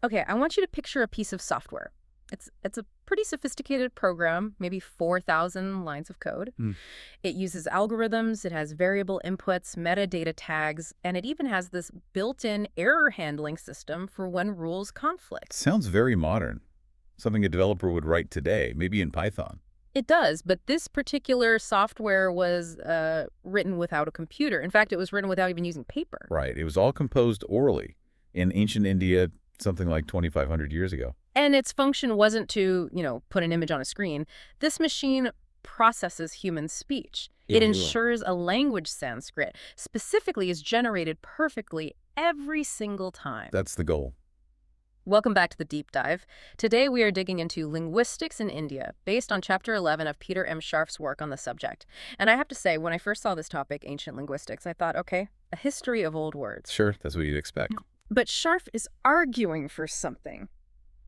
Okay, I want you to picture a piece of software. It's a pretty sophisticated program, maybe 4,000 lines of code. Mm. It uses algorithms, it has variable inputs, metadata tags, and it even has this built-in error handling system for when rules conflict. Sounds very modern. Something a developer would write today, maybe in Python. It does, but this particular software was written without a computer. In fact, it was written without even using paper. Right. It was all composed orally in ancient India, something like 2,500 years ago. And its function wasn't to, put an image on a screen. This machine processes human speech. It ensures a language Sanskrit specifically is generated perfectly every single time. That's the goal. Welcome back to the Deep Dive. Today we are digging into linguistics in India, based on Chapter 11 of Peter M. Scharf's work on the subject. And I have to say, when I first saw this topic, ancient linguistics, I thought, okay, a history of old words. Sure, that's what you'd expect. But Scharf is arguing for something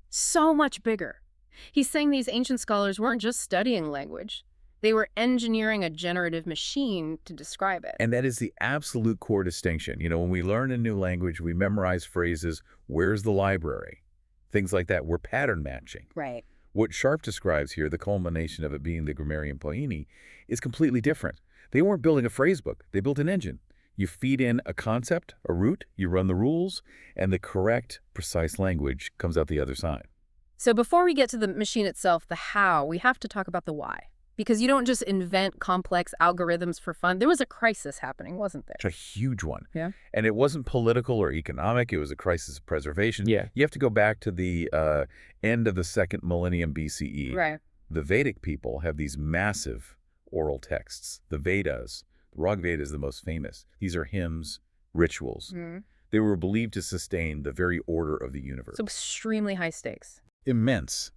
so much bigger. He's saying these ancient scholars weren't just studying language. They were engineering a generative machine to describe it. And that is the absolute core distinction. When we learn a new language, we memorize phrases, where's the library? Things like that. We're pattern matching. Right. What Scharf describes here, the culmination of it being the grammarian poeni, is completely different. They weren't building a phrase book. They built an engine. You feed in a concept, a root, you run the rules, and the correct, precise language comes out the other side. So before we get to the machine itself, the how, we have to talk about the why. Because you don't just invent complex algorithms for fun. There was a crisis happening, wasn't there? It's a huge one. Yeah. And it wasn't political or economic. It was a crisis of preservation. Yeah. You have to go back to the end of the second millennium BCE. Right. The Vedic people have these massive oral texts. The Vedas, the Rig Veda is the most famous. These are hymns, rituals. Mm. They were believed to sustain the very order of the universe. So extremely high stakes. Immense.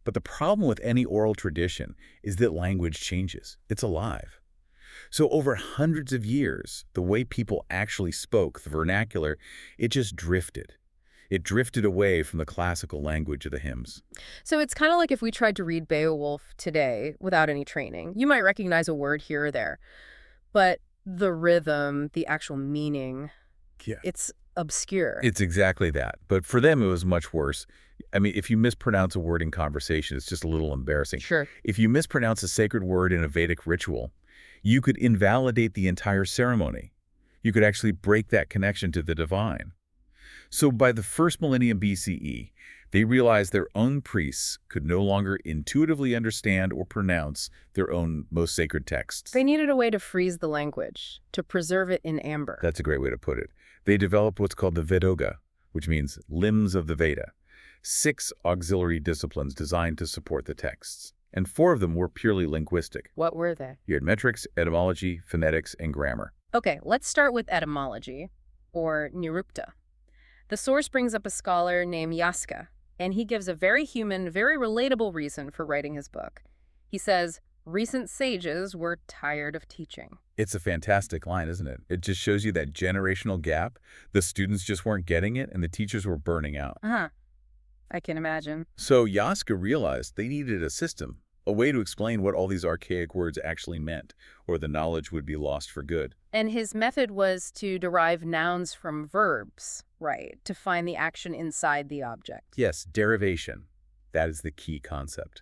But the problem with any oral tradition is that language changes. It's alive. So over hundreds of years, the way people actually spoke, the vernacular, it just drifted. It drifted away from the classical language of the hymns. So it's kind of like if we tried to read Beowulf today without any training. You might recognize a word here or there, but the rhythm, the actual meaning, it's obscure. It's exactly that. But for them, it was much worse. I mean, if you mispronounce a word in conversation, it's just a little embarrassing. Sure. If you mispronounce a sacred word in a Vedic ritual, you could invalidate the entire ceremony. You could actually break that connection to the divine. So by the first millennium BCE, they realized their own priests could no longer intuitively understand or pronounce their own most sacred texts. They needed a way to freeze the language, to preserve it in amber. That's a great way to put it. They developed what's called the Vedoga, which means limbs of the Veda. 6 auxiliary disciplines designed to support the texts. And 4 of them were purely linguistic. What were they? You had metrics, etymology, phonetics, and grammar. Okay, let's start with etymology, or nirupta. The source brings up a scholar named Yaska, and he gives a very human, very relatable reason for writing his book. He says, recent sages were tired of teaching. It's a fantastic line, isn't it? It just shows you that generational gap. The students just weren't getting it, and the teachers were burning out. Uh-huh. I can imagine. So Yaska realized they needed a system, a way to explain what all these archaic words actually meant, or the knowledge would be lost for good. And his method was to derive nouns from verbs, right? To find the action inside the object. Yes, derivation. That is the key concept.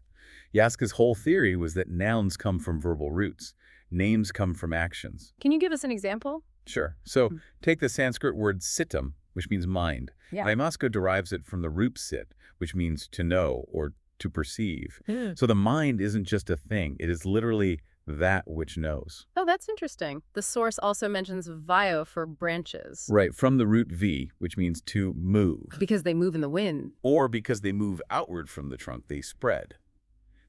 Yaska's whole theory was that nouns come from verbal roots. Names come from actions. Can you give us an example? Sure. So take the Sanskrit word sitam, which means mind. Yeah. Yaska derives it from the root sit, which means to know or to perceive. So the mind isn't just a thing. It is literally that which knows. Oh, that's interesting. The source also mentions vio for branches. Right, from the root V, which means to move. Because they move in the wind. Or because they move outward from the trunk, they spread.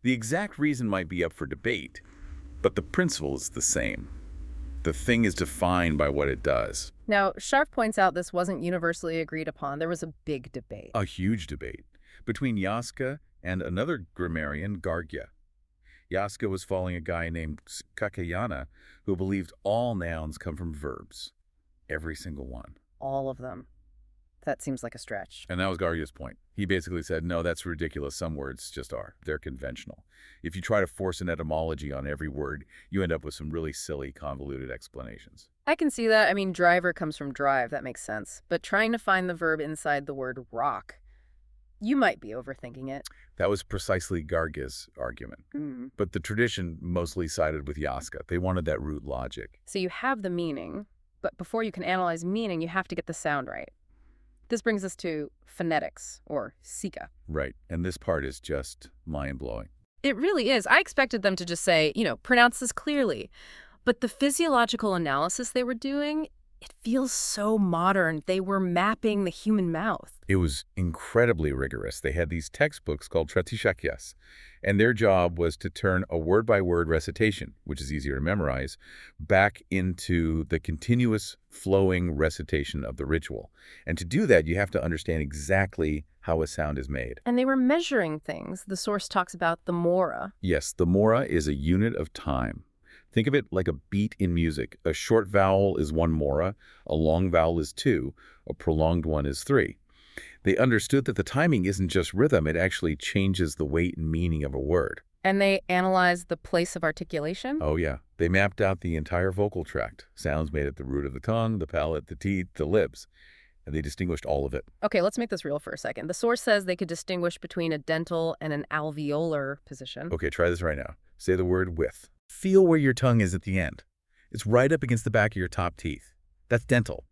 The exact reason might be up for debate, but the principle is the same. The thing is defined by what it does. Now, Scharf points out this wasn't universally agreed upon. There was a big debate. A huge debate between Yaska and another grammarian, Gargya. Yaska was following a guy named Kakayana who believed all nouns come from verbs. Every single one. All of them. That seems like a stretch. And that was Gargya's point. He basically said, no, that's ridiculous. Some words just are. They're conventional. If you try to force an etymology on every word, you end up with some really silly, convoluted explanations. I can see that. I mean, driver comes from drive. That makes sense. But trying to find the verb inside the word rock, You might be overthinking it. That was precisely Gargi's argument. Mm. But the tradition mostly sided with Yaska. They wanted that root logic. So you have the meaning, but before you can analyze meaning, you have to get the sound right. This brings us to phonetics, or Sika. Right. And this part is just mind-blowing. It really is. I expected them to just say, pronounce this clearly. But the physiological analysis they were doing, it feels so modern. They were mapping the human mouth. It was incredibly rigorous. They had these textbooks called Tratishakyas, and their job was to turn a word-by-word recitation, which is easier to memorize, back into the continuous flowing recitation of the ritual. And to do that, you have to understand exactly how a sound is made. And they were measuring things. The source talks about the mora. Yes, the mora is a unit of time. Think of it like a beat in music. A short vowel is 1 mora, a long vowel is 2, a prolonged one is 3. They understood that the timing isn't just rhythm, it actually changes the weight and meaning of a word. And they analyzed the place of articulation? Oh yeah, they mapped out the entire vocal tract, sounds made at the root of the tongue, the palate, the teeth, the lips, and they distinguished all of it. Okay, let's make this real for a second. The source says they could distinguish between a dental and an alveolar position. Okay, try this right now. Say the word with. Feel where your tongue is at the end. It's right up against the back of your top teeth. That's dental.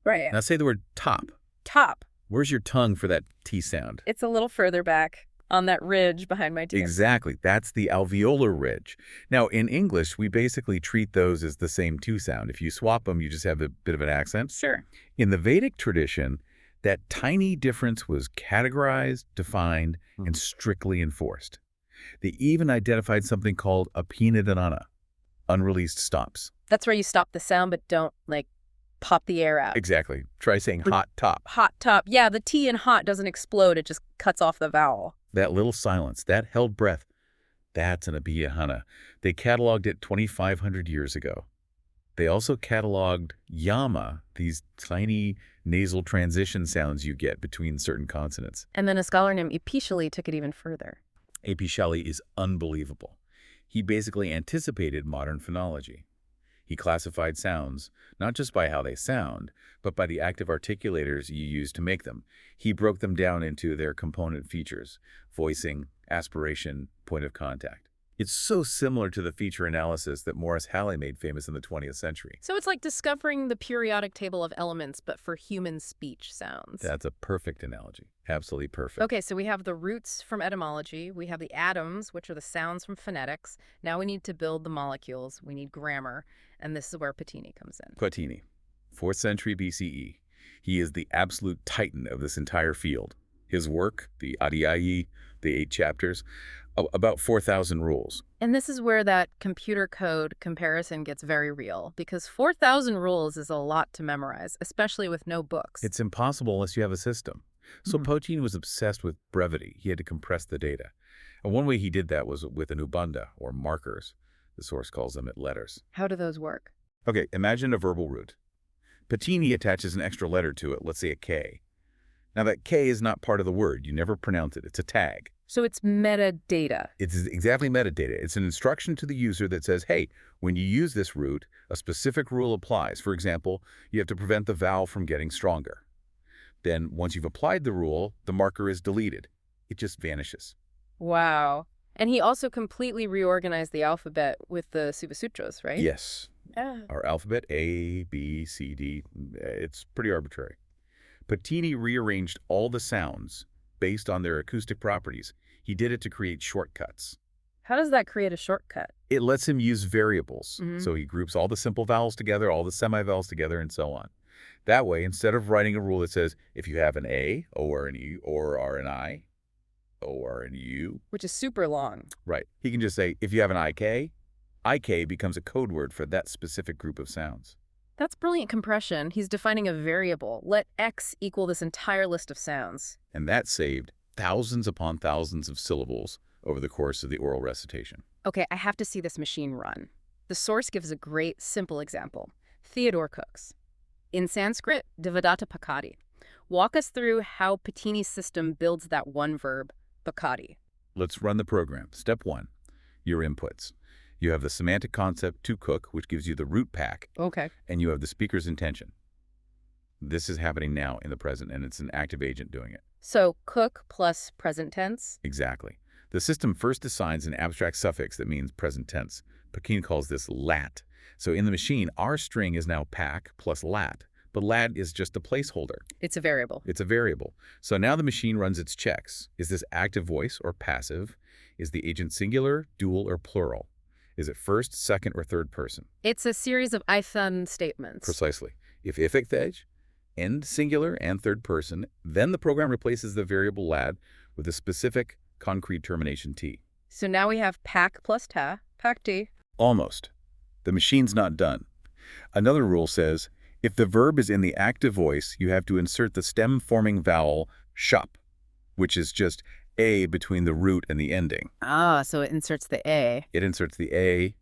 Right. Now say the word top. Top. Where's your tongue for that T sound? It's a little further back on that ridge behind my teeth. Exactly. That's the alveolar ridge. Now, in English, we basically treat those as the same 2 sound. If you swap them, you just have a bit of an accent. Sure. In the Vedic tradition, that tiny difference was categorized, defined, and strictly enforced. They even identified something called apinadana, unreleased stops. That's where you stop the sound but don't, pop the air out. Exactly. Try saying hot top. Hot top. Yeah, the T in hot doesn't explode. It just cuts off the vowel. That little silence, that held breath, that's an abhihana. They cataloged it 2,500 years ago. They also cataloged yama, these tiny nasal transition sounds you get between certain consonants. And then a scholar named Epishali took it even further. A.P. Shelley is unbelievable. He basically anticipated modern phonology. He classified sounds, not just by how they sound, but by the active articulators you use to make them. He broke them down into their component features: voicing, aspiration, point of contact. It's so similar to the feature analysis that Morris Halle made famous in the 20th century. So it's like discovering the periodic table of elements, but for human speech sounds. That's a perfect analogy. Absolutely perfect. Okay, so we have the roots from etymology. We have the atoms, which are the sounds from phonetics. Now we need to build the molecules. We need grammar. And this is where Patini comes in. Patini, 4th century BCE. He is the absolute titan of this entire field. His work, the Adhyayi, the 8 chapters, about 4,000 rules. And this is where that computer code comparison gets very real, because 4,000 rules is a lot to memorize, especially with no books. It's impossible unless you have a system. So Patini was obsessed with brevity. He had to compress the data. And one way he did that was with anubandha, or markers. The source calls them letters. How do those work? Okay, imagine a verbal root. Patini attaches an extra letter to it, let's say a K. Now that K is not part of the word. You never pronounce it. It's a tag. So it's metadata. It's exactly metadata. It's an instruction to the user that says, hey, when you use this root, a specific rule applies. For example, you have to prevent the vowel from getting stronger. Then once you've applied the rule, the marker is deleted. It just vanishes. Wow. And he also completely reorganized the alphabet with the Sutras, right? Yes. Yeah. Our alphabet, A, B, C, D, it's pretty arbitrary. Patini rearranged all the sounds based on their acoustic properties. He did it to create shortcuts. How does that create a shortcut? It lets him use variables. So he groups all the simple vowels together, all the semivowels together, and so on. That way, instead of writing a rule that says, if you have an A, O or an E, or R and I, O or an U. Which is super long. Right. He can just say, if you have an IK becomes a code word for that specific group of sounds. That's brilliant compression. He's defining a variable. Let X equal this entire list of sounds. And that saved thousands upon thousands of syllables over the course of the oral recitation. Okay, I have to see this machine run. The source gives a great, simple example. Theodore Cooks. In Sanskrit, Devadatta Pakati. Walk us through how Patini's system builds that one verb, Pakati. Let's run the program. Step 1, your inputs. You have the semantic concept to cook, which gives you the root pack, Okay. and you have the speaker's intention. This is happening now in the present, and it's an active agent doing it. So cook plus present tense? Exactly. The system first assigns an abstract suffix that means present tense. Pekin calls this lat. So in the machine, our string is now pack plus lat, but lat is just a placeholder. It's a variable. It's a variable. So now the machine runs its checks. Is this active voice or passive? Is the agent singular, dual, or plural? Is it first, second, or third person? It's a series of Python statements. Precisely. If ifectage, end singular and third person, then the program replaces the variable lat with a specific concrete termination t. So now we have pack plus ta, pack t. Almost. The machine's not done. Another rule says, if the verb is in the active voice, you have to insert the stem-forming vowel shop, which is just a between the root and the ending. Ah, so it inserts the a. It inserts the a,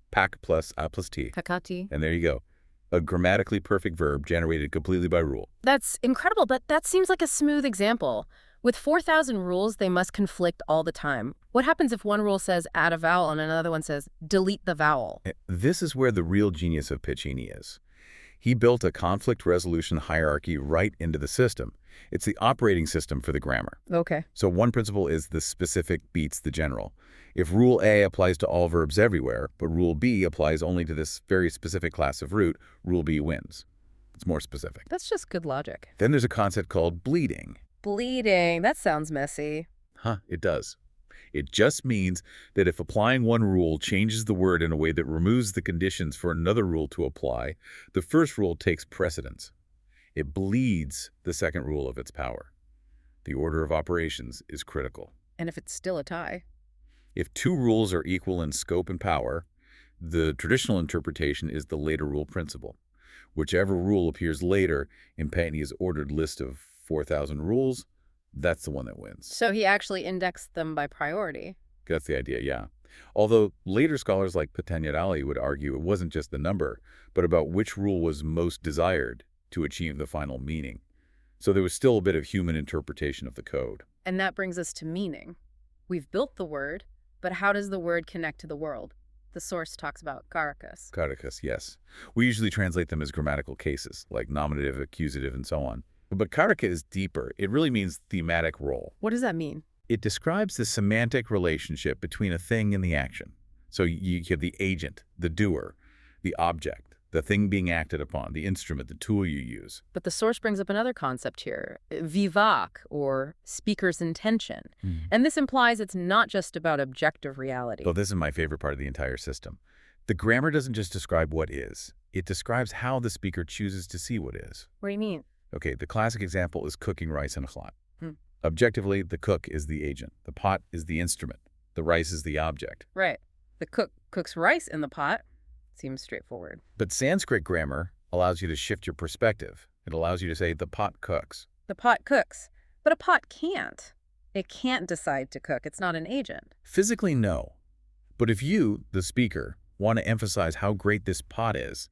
pack plus a plus t. Kakati. And there you go. A grammatically perfect verb generated completely by rule. That's incredible, but that seems like a smooth example. With 4,000 rules, they must conflict all the time. What happens if one rule says add a vowel and another one says delete the vowel? This is where the real genius of Piccini is. He built a conflict resolution hierarchy right into the system. It's the operating system for the grammar. Okay. So one principle is the specific beats the general. If Rule A applies to all verbs everywhere, but Rule B applies only to this very specific class of root, Rule B wins. It's more specific. That's just good logic. Then there's a concept called bleeding. Bleeding. That sounds messy. It does. It just means that if applying one rule changes the word in a way that removes the conditions for another rule to apply, the first rule takes precedence. It bleeds the second rule of its power. The order of operations is critical. And if it's still a tie? If two rules are equal in scope and power, the traditional interpretation is the later rule principle. Whichever rule appears later in Piccini's ordered list of 4,000 rules, that's the one that wins. So he actually indexed them by priority. That's the idea, yeah. Although later scholars like Patanjali would argue it wasn't just the number, but about which rule was most desired to achieve the final meaning. So there was still a bit of human interpretation of the code. And that brings us to meaning. We've built the word, but how does the word connect to the world? The source talks about carakas. Carakas, yes. We usually translate them as grammatical cases, like nominative, accusative, and so on. But caraka is deeper. It really means thematic role. What does that mean? It describes the semantic relationship between a thing and the action. So you have the agent, the doer, the object, the thing being acted upon, the instrument, the tool you use. But the source brings up another concept here, vivak, or speaker's intention. And this implies it's not just about objective reality. So this is my favorite part of the entire system. The grammar doesn't just describe what is. It describes how the speaker chooses to see what is. What do you mean? Okay, the classic example is cooking rice in a pot. Objectively, the cook is the agent. The pot is the instrument. The rice is the object. Right. The cook cooks rice in the pot. Seems straightforward. But Sanskrit grammar allows you to shift your perspective. It allows you to say, the pot cooks. The pot cooks. But a pot can't. It can't decide to cook. It's not an agent. Physically, no. But if you, the speaker, want to emphasize how great this pot is,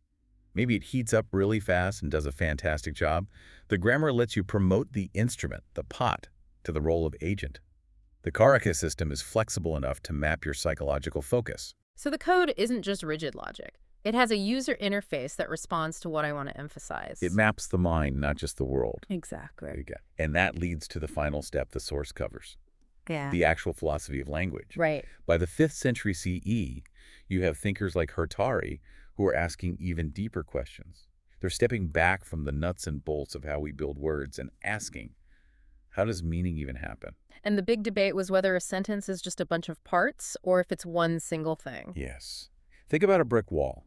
maybe it heats up really fast and does a fantastic job, the grammar lets you promote the instrument, the pot, to the role of agent. The Karaka system is flexible enough to map your psychological focus. So the code isn't just rigid logic. It has a user interface that responds to what I want to emphasize. It maps the mind, not just the world. Exactly. There you go. And that leads to the final step the source covers. Yeah. The actual philosophy of language. Right. By the 5th century CE, you have thinkers like Hurtari who are asking even deeper questions. They're stepping back from the nuts and bolts of how we build words and asking, how does meaning even happen? And the big debate was whether a sentence is just a bunch of parts or if it's one single thing. Yes. Think about a brick wall.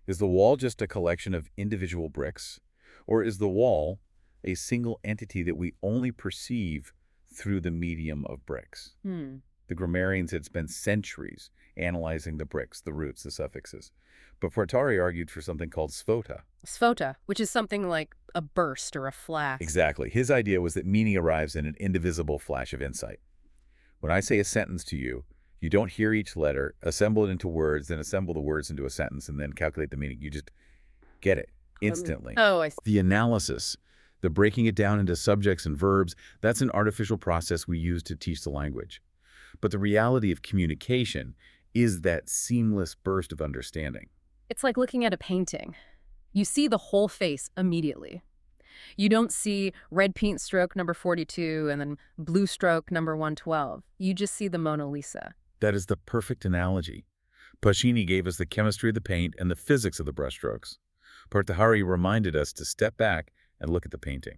Is the wall just a collection of individual bricks? Or is the wall a single entity that we only perceive through the medium of bricks? The grammarians had spent centuries analyzing the bricks, the roots, the suffixes. But Hurtari argued for something called sphota. Sphota, which is something like a burst or a flash. Exactly. His idea was that meaning arrives in an indivisible flash of insight. When I say a sentence to you, you don't hear each letter, assemble it into words, then assemble the words into a sentence, and then calculate the meaning. You just get it instantly. Oh, I see. The analysis, the breaking it down into subjects and verbs, that's an artificial process we use to teach the language. But the reality of communication is that seamless burst of understanding. It's like looking at a painting. You see the whole face immediately. You don't see red paint stroke number 42 and then blue stroke number 112. You just see the Mona Lisa. That is the perfect analogy. Pacini gave us the chemistry of the paint and the physics of the brushstrokes. Partahari reminded us to step back and look at the painting.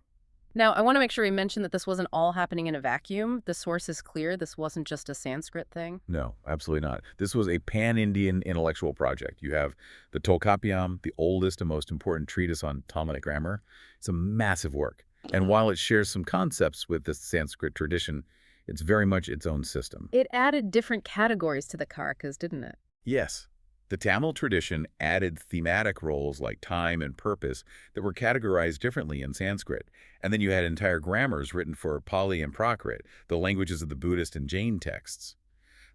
Now, I want to make sure we mention that this wasn't all happening in a vacuum. The source is clear. This wasn't just a Sanskrit thing. No, absolutely not. This was a pan-Indian intellectual project. You have the Tolkappiyam, the oldest and most important treatise on Talmudic grammar. It's a massive work. And while it shares some concepts with the Sanskrit tradition, it's very much its own system. It added different categories to the karakas, didn't it? Yes. The Tamil tradition added thematic roles like time and purpose that were categorized differently in Sanskrit. And then you had entire grammars written for Pali and Prakrit, the languages of the Buddhist and Jain texts.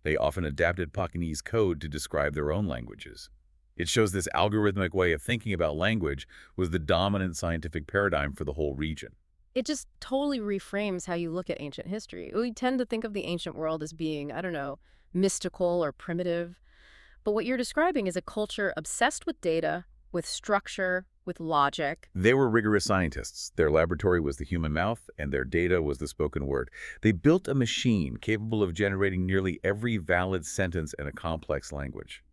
They often adapted Pakinese code to describe their own languages. It shows this algorithmic way of thinking about language was the dominant scientific paradigm for the whole region. It just totally reframes how you look at ancient history. We tend to think of the ancient world as being, I don't know, mystical or primitive. But what you're describing is a culture obsessed with data, with structure, with logic. They were rigorous scientists. Their laboratory was the human mouth, and their data was the spoken word. They built a machine capable of generating nearly every valid sentence in a complex language.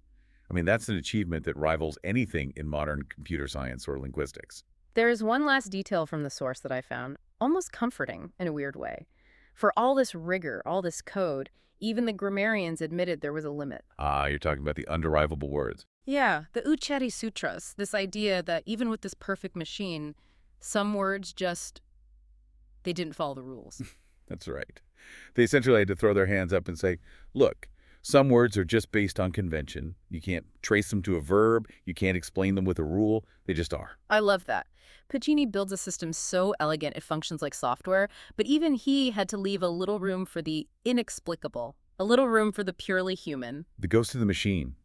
I mean, that's an achievement that rivals anything in modern computer science or linguistics. There is one last detail from the source that I found, almost comforting in a weird way. For all this rigor, all this code, even the grammarians admitted there was a limit. Ah, you're talking about the underivable words. Yeah, the Uchari Sutras, this idea that even with this perfect machine, some words they didn't follow the rules. That's right. They essentially had to throw their hands up and say, look, some words are just based on convention. You can't trace them to a verb. You can't explain them with a rule. They just are. I love that. Pacini builds a system so elegant it functions like software, but even he had to leave a little room for the inexplicable, a little room for the purely human. The ghost of the machine.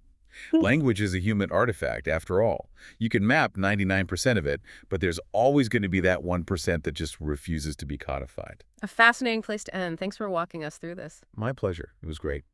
Language is a human artifact, after all. You can map 99% of it, but there's always going to be that 1% that just refuses to be codified. A fascinating place to end. Thanks for walking us through this. My pleasure. It was great.